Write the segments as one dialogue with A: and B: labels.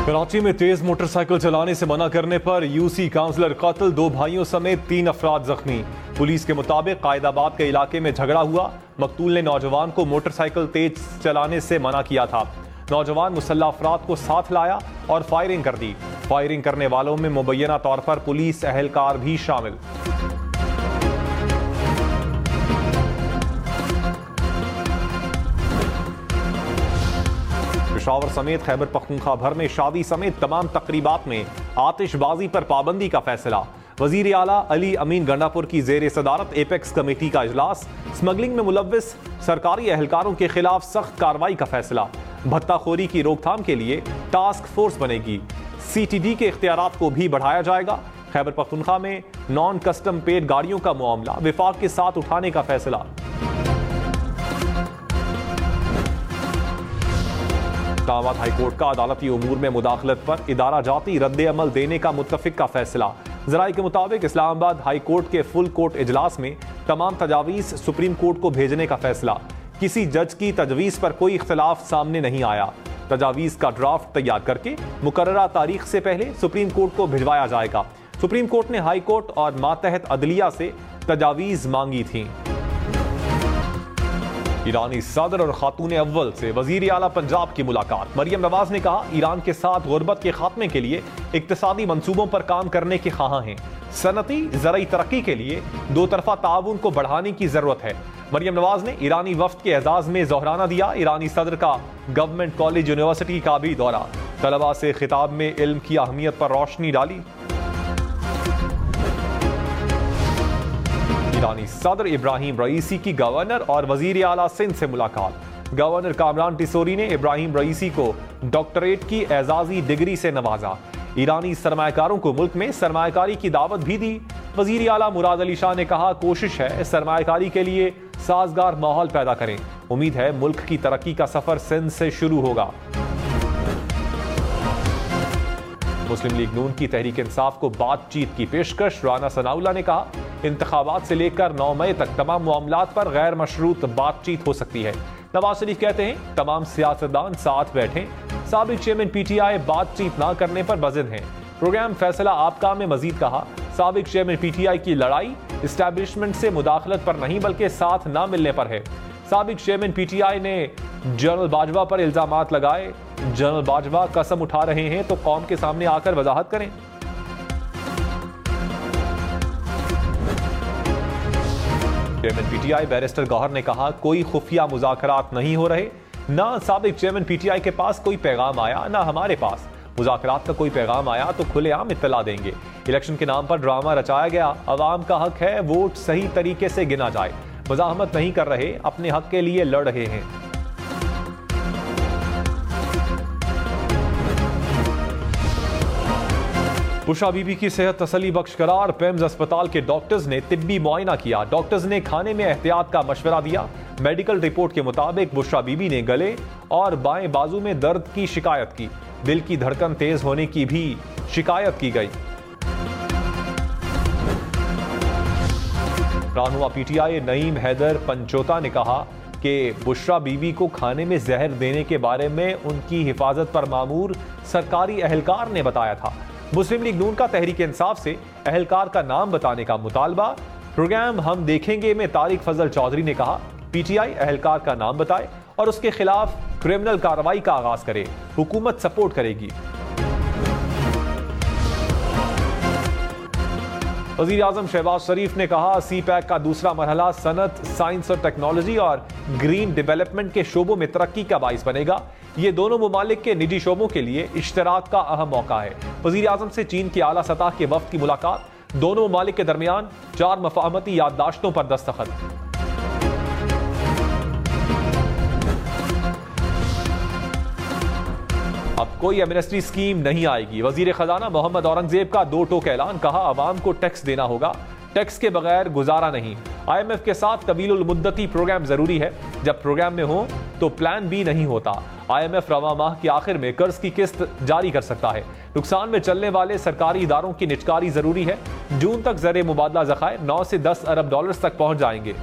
A: कराची में तेज मोटरसाइकिल चलाने से मना करने पर यूसी काउंसलर कत्ल, 2 भाइयों समेत 3 अफराद जख्मी। पुलिस के मुताबिक कायदाबाद के इलाके में झगड़ा हुआ। मकतूल ने नौजवान को मोटरसाइकिल तेज चलाने से मना किया था। नौजवान मुसल्लह अफराद को साथ लाया और फायरिंग कर दी। फायरिंग करने वालों में मुबैना तौर पर पुलिस एहलकार भी शामिल। पेशावर समेत खैबर पख्तूनख्वा भर में शादी समेत तमाम तकरीबात में आतिशबाजी पर पाबंदी का फैसला। वजीर आला अली अमीन गंडापुर की जेर सदारत एपेक्स कमेटी का इजलास। स्मगलिंग में मुलव्विस सरकारी एहलकारों के खिलाफ सख्त कार्रवाई का फैसला। भत्ताखोरी की रोकथाम के लिए टास्क फोर्स बनेगी। CTD के इख्तियारात को भी बढ़ाया जाएगा। खैबर पख्तूनख्वा में नॉन कस्टम पेड गाड़ियों का मामला विफाक के साथ उठाने का फैसला। इस्लामाबाद हाईकोर्ट का अदालती उमूर में मुदाखलत पर इदारा जाती रद्द अमल देने का मुत्तफिक का फैसला। ज़राए के मुताबिक इस्लामाबाद हाईकोर्ट के फुल कोर्ट इजलास में तमाम तजावीज़ सुप्रीम कोर्ट को भेजने का फैसला। किसी जज की तजवीज़ पर कोई इख्तलाफ सामने नहीं आया। तजावीज़ का ड्राफ्ट तैयार करके मुकर्ररा तारीख से पहले सुप्रीम कोर्ट को भिजवाया जाएगा। सुप्रीम कोर्ट ने हाई कोर्ट और मातहत अदलिया से तजावीज़ मांगी थी। ईरानी सदर और खातून अव्वल से वजीर आला पंजाब की मुलाकात। मरियम नवाज ने कहा, ईरान के साथ गुर्बत के खात्मे के लिए इक्तिसादी मंसूबों पर काम करने के ख्वाह हैं। सनती ज़रई तरक्की के लिए दो तरफा ताउन को बढ़ाने की जरूरत है। मरियम नवाज ने ईरानी वफ्द के एजाज में जोहराना दिया। ईरानी सदर का गवर्नमेंट कॉलेज यूनिवर्सिटी का भी दौरा। तलबा से खिताब में इल्म की अहमियत पर रोशनी डाली। ईरानी सदर इब्राहिम रईसी की गवर्नर और वजीर आला सिंध से मुलाकात। गवर्नर कामरान टिसोरी ने इब्राहिम रईसी को डॉक्टरेट की एजाजी डिग्री से नवाजा। ईरानी सरमायाकारों को मुल्क में सरमायाकारी की दावत भी दी। वजीर आला मुराद अली शाह ने कहा, कोशिश है सरमायाकारी के लिए साजगार माहौल पैदा करें। उम्मीद है मुल्क की तरक्की का सफर सिंध से शुरू होगा। मुस्लिम लीग नून की तहरीक इंसाफ को बातचीत की पेशकश। राना सनाउल्ला ने कहा, इंतखाबात से लेकर 9 मई तक तमाम मामलात पर गैर मशरूत बातचीत हो सकती है। नवाज शरीफ कहते हैं, तमाम सियासतदान साथ बैठें। साबिक चेयरमैन PTI बातचीत ना करने पर बजिद हैं। प्रोग्राम फैसला आपका में मजीद कहा, साबिक चेयरमैन PTI की लड़ाई इस्टेब्लिशमेंट से मुदाखलत पर नहीं बल्कि साथ ना मिलने पर है। साबिक चेयरमैन PTI ने जनरल बाजवा पर इल्जामात लगाए। जनरल बाजवा कसम उठा रहे हैं तो कौम के सामने आकर वजाहत करें। चेयरमैन PTI बैरिस्टर गौहर ने कहा, कोई खुफिया मुज़ाकरात नहीं हो रहे। ना साबिक चेयरमैन PTI के पास कोई पैगाम आया, ना हमारे पास। मुज़ाकरात का कोई पैगाम आया तो खुलेआम इत्तला देंगे। इलेक्शन के नाम पर ड्रामा रचाया गया। अवाम का हक है वोट सही तरीके से गिना जाए। मज़ाहमत नहीं कर रहे, अपने हक के लिए लड़ रहे हैं। बुशरा बीबी की सेहत तसल्ली बख्श करार। पेम्स अस्पताल के डॉक्टर्स ने तिब्बी मुआयना किया। डॉक्टर्स ने खाने में एहतियात का मशवरा दिया। मेडिकल रिपोर्ट के मुताबिक बुशरा बीबी ने गले और बाएं बाजू में दर्द की शिकायत की। दिल की धड़कन तेज होने की भी शिकायत की गई। रहनुमा PTI नईम हैदर पंचोता ने कहा कि बुशरा बीबी को खाने में जहर देने के बारे में उनकी हिफाजत पर मामूर सरकारी एहलकार ने बताया था। मुस्लिम लीग नून का तहरीक इंसाफ से एहलकार का नाम बताने का मुतालबा। प्रोग्राम हम देखेंगे में तारिक फजल चौधरी ने कहा, PTI एहलकार का नाम बताए और उसके खिलाफ क्रिमिनल कार्रवाई का आगाज करे। हुकूमत सपोर्ट करेगी। वज़ीर आज़म शहबाज शरीफ ने कहा, CPEC का दूसरा मरहला सनत, साइंस और टेक्नोलॉजी और ग्रीन डेवलपमेंट के शोबों में तरक्की का बाइस बनेगा। ये दोनों मुमालिक के निजी शोबों के लिए इश्तराक का अहम मौका है। वज़ीर आज़म से चीन की आला सतह के वफ्द की मुलाकात। दोनों मुमालिक के दरमियान 4 मफाहमती याददाश्तों पर दस्तखत। अब कोई एमनेस्टी स्कीम नहीं आएगी। वजीर खजाना मोहम्मद औरंगजेब का 2 टोक ऐलान। कहा, अवाम को टैक्स देना होगा, टैक्स के बगैर गुजारा नहीं। IMF के साथ तवीलुल मुद्दती प्रोग्राम जरूरी है। जब प्रोग्राम में हो तो प्लान B नहीं होता। IMF रवा माह के आखिर में कर्ज की किस्त जारी कर सकता है। नुकसान में चलने वाले सरकारी इदारों की निचकारी जरूरी है। जून तक ज़र मुबादला ज़खायर 9 से 10 अरब डॉलर्स तक पहुंच जाएंगे।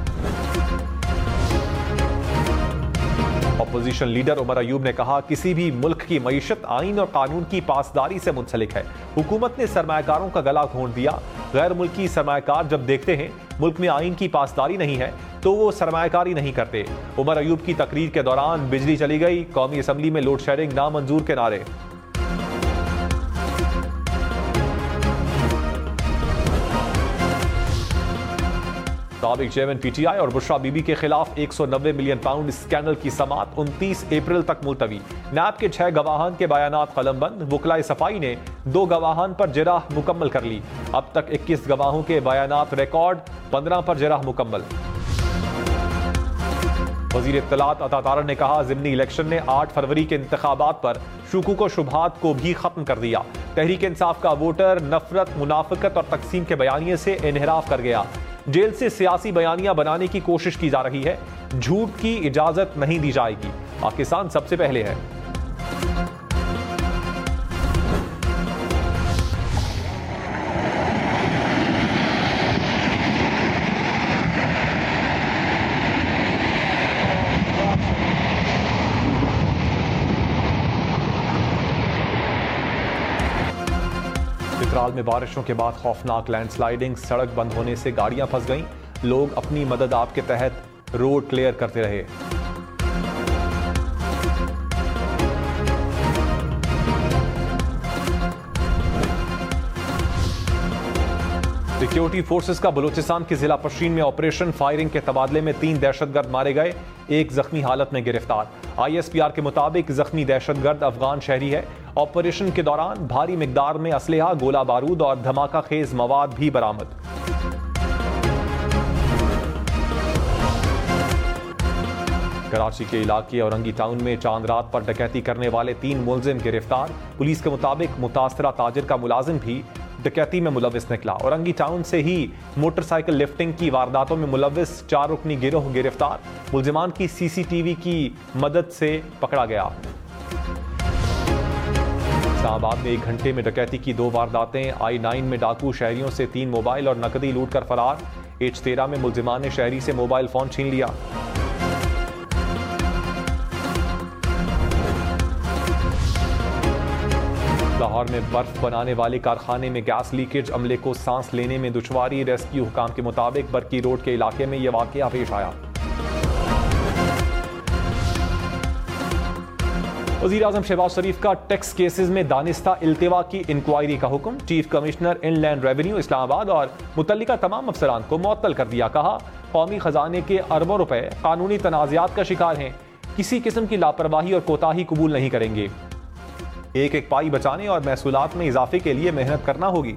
A: अपोजिशन लीडर उमर अयूब ने कहा, किसी भी मुल्क की मईशत आईन और कानून की पासदारी से मुंसलिक है। हुकूमत ने सरमायाकारों का गला घोंट दिया। गैर मुल्की सरमायाकार जब देखते हैं मुल्क में आईन की पासदारी नहीं है तो वो सरमायाकारी नहीं करते। उमर अयूब की तकरीर के दौरान बिजली चली गई, कौमी असम्बली में लोड शेडिंग नामंजूर के नारे। साबिक चेयरमैन पीटीआई और बुशरा बीबी के खिलाफ 190 मिलियन पाउंड स्कैंडल की समाअत 29 अप्रैल तक मुलतवी। नैब के 6 गवाहान के बयानात कलमबंद। वकलाए सफाई ने 2 गवाहान पर जराह मुकम्मल कर ली। अब तक 21 गवाहों के बयानात रिकॉर्ड, 15 पर जराह मुकम्मल। वजीर इत्तलात अता तारड़ ने कहा, ज़िमनी इलेक्शन ने 8 फरवरी के इंतखाबात पर शुकूक व शुबहात को भी खत्म कर दिया। तहरीक इंसाफ का वोटर नफरत, मुनाफिकत और तकसीम के बयानिए से इन्हिराफ कर गया। जेल से सियासी बयानियां बनाने की कोशिश की जा रही है। झूठ की इजाजत नहीं दी जाएगी। पाकिस्तान सबसे पहले है। चित्राल में बारिशों के बाद खौफनाक लैंडस्लाइडिंग, सड़क बंद होने से गाड़ियां फंस गईं। लोग अपनी मदद आप के तहत रोड क्लियर करते रहे। सिक्योरिटी फोर्सेस का बलूचिस्तान के जिला पश्चिम में ऑपरेशन। फायरिंग के तबादले में 3 दहशतगर्द मारे गए, 1 जख्मी हालत में गिरफ्तार। ISPR के मुताबिक जख्मी दहशतगर्द अफगान शहरी है। ऑपरेशन के दौरान भारी मिकदार में असलहा, गोला बारूद और धमाका खेज मवाद भी बरामद। कराची के इलाके औरंगी टाउन में चांद रात पर डकैती करने वाले 3 मुलजिम गिरफ्तार। पुलिस के मुताबिक मुतासरा ताजिर का मुलाजिम भी डकैती में मुलविस निकला। औरंगी टाउन से ही मोटरसाइकिल लिफ्टिंग की वारदातों में मुलविस 4 रुकनी गिरोह गिरफ्तार। मुलजिमान की CCTV की मदद से पकड़ा गया। इस्लामाबाद में 1 घंटे में डकैती की 2 वारदातें। I9 में डाकू शहरियों से 3 मोबाइल और नकदी लूट कर फरार। H13 में मुलजिमान ने शहरी से मोबाइल फोन छीन लिया। लाहौर में बर्फ बनाने वाले कारखाने में गैस लीकेज, अमले को सांस लेने में दुश्वारी। रेस्क्यू हुकाम के मुताबिक बरकी रोड के इलाके में यह वाकया पेश आया। वज़ीर आज़म शहबाज शरीफ का टैक्स केसेस में दानिस्ता इल्तिवा की इंक्वायरी का हुक्म। Chief commissioner inland revenue Islamabad और मुतल्लिका तमाम अफसरान को मुअत्तल कर दिया। कहा, कौमी खजाने के अरबों रुपए कानूनी तनाज़ात का शिकार हैं। किसी किस्म की लापरवाही और कोताही कबूल नहीं करेंगे। एक एक पाई बचाने और महसूलात में इजाफे के लिए मेहनत करना होगी।